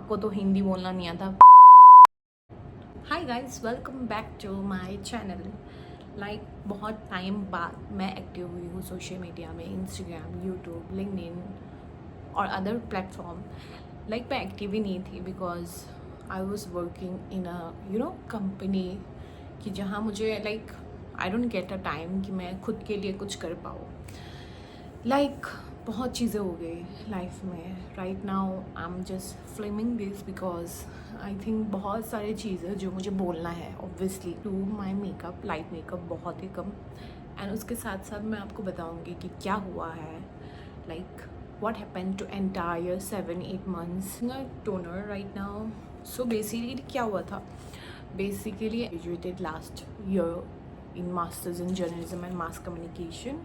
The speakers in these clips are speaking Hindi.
आपको तो हिंदी बोलना नहीं आता। Hi guys, welcome back to my channel. बहुत टाइम बाद मैं एक्टिव हुई हूँ सोशल मीडिया में, इंस्टाग्राम, यूट्यूब, लिंक्डइन और अदर प्लेटफॉर्म। मैं एक्टिव ही नहीं थी because I was working in a company कि जहाँ मुझे I don't get a time कि मैं खुद के लिए कुछ कर पाऊँ। बहुत चीज़ें हो गई लाइफ में। Right now I am just filming this because I think बहुत सारी चीज़ें जो मुझे बोलना है obviously to my makeup, light makeup बहुत ही कम। एंड उसके साथ साथ मैं आपको बताऊंगी कि क्या हुआ है, what happened to entire 7-8 months toner right now. So basically क्या हुआ था, basically I graduated last year in masters in journalism and mass communication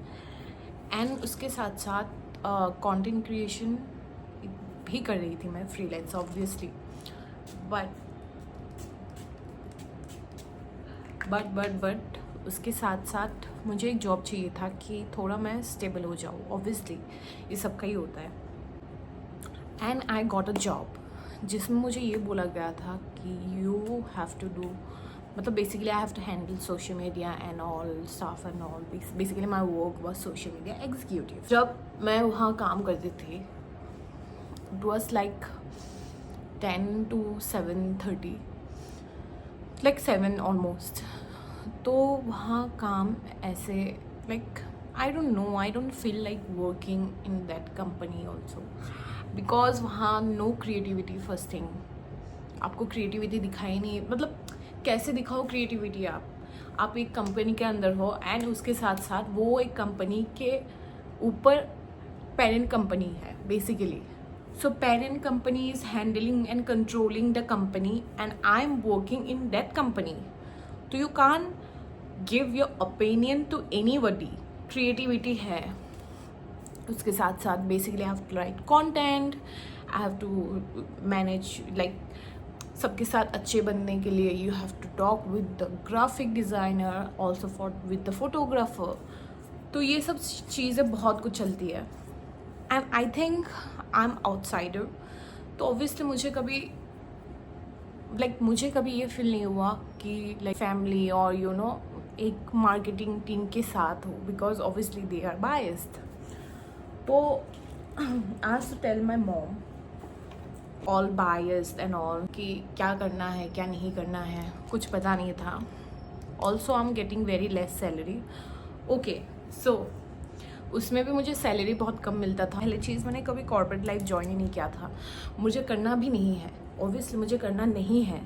and उसके साथ साथ कंटेंट क्रिएशन भी कर रही थी मैं, फ्रीलांस ऑब्वियसली। बट उसके साथ साथ मुझे एक जॉब चाहिए था कि थोड़ा मैं स्टेबल हो जाऊँ, ऑब्वियसली ये सबका ही होता है। And I got a job जिसमें मुझे ये बोला गया था कि you have to do, basically I have to handle social media and all staff and all. Basically my work was social media executive. जब मैं वहाँ काम करती थी इट वॉज 10 to 7:30, 7 ऑलमोस्ट। तो वहाँ काम ऐसे आई don't know, I don't feel like working in that company also because वहाँ नो क्रिएटिविटी। फर्स्ट थिंग, आपको क्रिएटिविटी दिखाई नहीं, कैसे दिखाओ क्रिएटिविटी? आप एक कंपनी के अंदर हो एंड उसके साथ साथ वो एक कंपनी के ऊपर पेरेंट कंपनी है basically. So parent company is handling and controlling the company and I am working in that company. तो you can give your opinion to anybody. Creativity है उसके साथ साथ। Basically I have to write content, I have to manage सबके साथ अच्छे बनने के लिए you have to talk with the graphic designer, also with the photographer. तो ये सब चीज़ें बहुत कुछ चलती है and I think I am outsider. तो ऑब्वियसली मुझे कभी ये फील नहीं हुआ कि फैमिली और एक मार्केटिंग टीम के साथ हो because obviously they are biased. तो I have to tell my mom all biased and all कि क्या करना है क्या नहीं करना है, कुछ पता नहीं था। Also I am getting very less salary. Okay, so उसमें भी मुझे सैलरी बहुत कम मिलता था। पहली चीज़, मैंने कभी कॉर्पोरेट लाइफ ज्वाइन ही नहीं किया था, मुझे करना भी नहीं है, ऑब्वियसली मुझे करना नहीं है।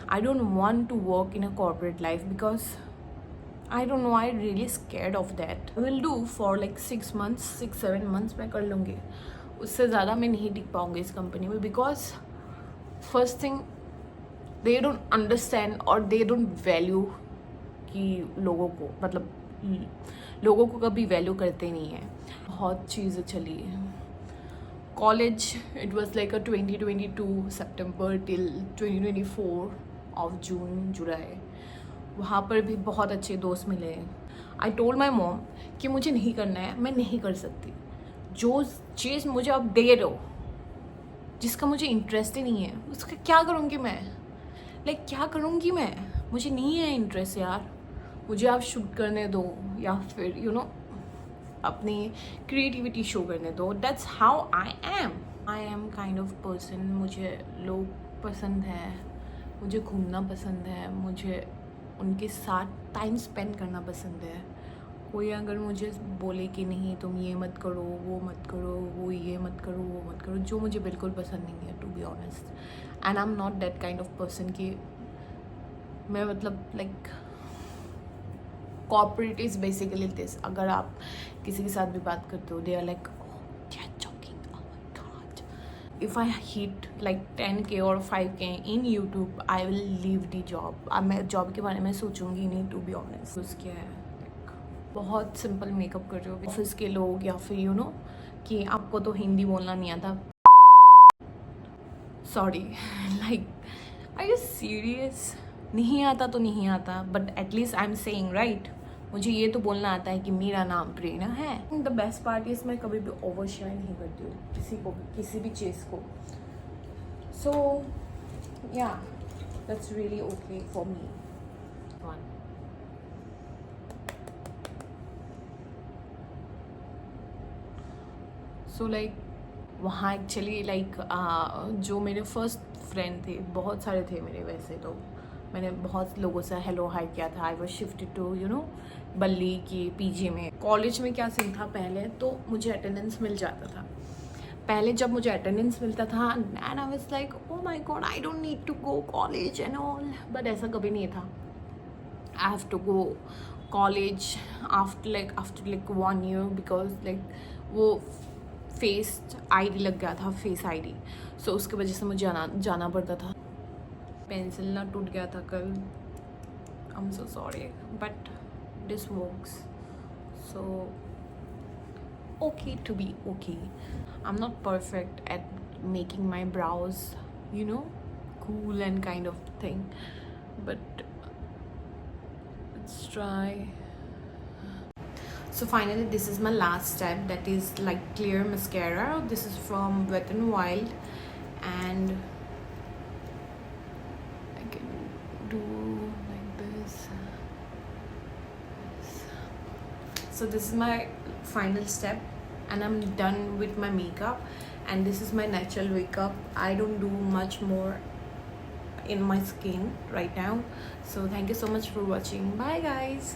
I don't want to work in a corporate life because I don't know, I really scared of that. I will do for 6-7 months मैं कर लूँगी, उससे ज़्यादा मैं नहीं टिक पाऊँगी इस कंपनी में because first thing they don't understand और दे डोंट वैल्यू कि लोगों को कभी वैल्यू करते नहीं है। बहुत चीज़ें चली है। College it was like 2022 September till 2024 of June July, वहाँ पर भी बहुत अच्छे दोस्त मिले। आई टोल्ड माई मॉम कि मुझे नहीं करना है, मैं नहीं कर सकती। जो चीज़ मुझे आप दे रहे हो जिसका मुझे इंटरेस्ट ही नहीं है उसका क्या करूँगी मैं? क्या करूँगी मैं? मुझे नहीं है इंटरेस्ट यार। मुझे आप शूट करने दो या फिर अपनी क्रिएटिविटी शो करने दो। That's how I am kind of person. मुझे लोग पसंद है, मुझे घूमना पसंद है, मुझे उनके साथ टाइम स्पेंड करना पसंद है। कोई अगर मुझे बोले कि नहीं तुम ये मत करो, वो मत करो, वो ये मत करो, वो मत करो, जो मुझे बिल्कुल पसंद नहीं है to be honest. And I am not that kind of person कि मैं कॉर्पोरेट इज बेसिकली दिस। अगर आप किसी के साथ भी बात करते हो they are if I hit 10K or 5K in YouTube, I will leave the job. अब मैं जॉब के बारे में सोचूंगी नहीं टू बी ऑनेस्ट। उसके है बहुत सिंपल मेकअप कर रहे हो ऑफिस के लोग या फिर कि आपको तो हिंदी बोलना नहीं आता। Sorry, are you serious? नहीं आता तो नहीं आता, but at least I am saying right. मुझे ये तो बोलना आता है कि मेरा नाम प्रेरणा है। द बेस्ट पार्ट इज मैं कभी भी ओवर शेयर नहीं करती हूँ किसी को भी, किसी भी चीज़ को। So yeah, that's really okay for me. One. So like वहाँ एक्चुअली लाइक जो मेरे फर्स्ट फ्रेंड थे, बहुत सारे थे मेरे वैसे तो, मैंने बहुत लोगों से हेलो हाई किया था. आई वॉज शिफ्टेड टू बल्ली की पीजी में. कॉलेज में क्या सीन था, पहले तो मुझे अटेंडेंस मिल जाता था. पहले जब मुझे अटेंडेंस मिलता था and I was like oh my god I don't need to go college and all, but ऐसा कभी नहीं था. I have to go college after like 1 year because like वो फेस आईडी लग गया था, फेस आईडी. सो उसकी वजह से मुझे जाना पड़ता था. पेंसिल ना टूट गया था कल. I am so sorry but this works. So okay to be okay. I'm not perfect at making my brows cool and kind of thing, but let's try. So finally this is my last step, that is like clear mascara. This is from Wet n Wild and I can do like this. So this is my final step and I'm done with my makeup, and this is my natural makeup. I don't do much more in my skin right now. So thank you so much for watching. Bye guys.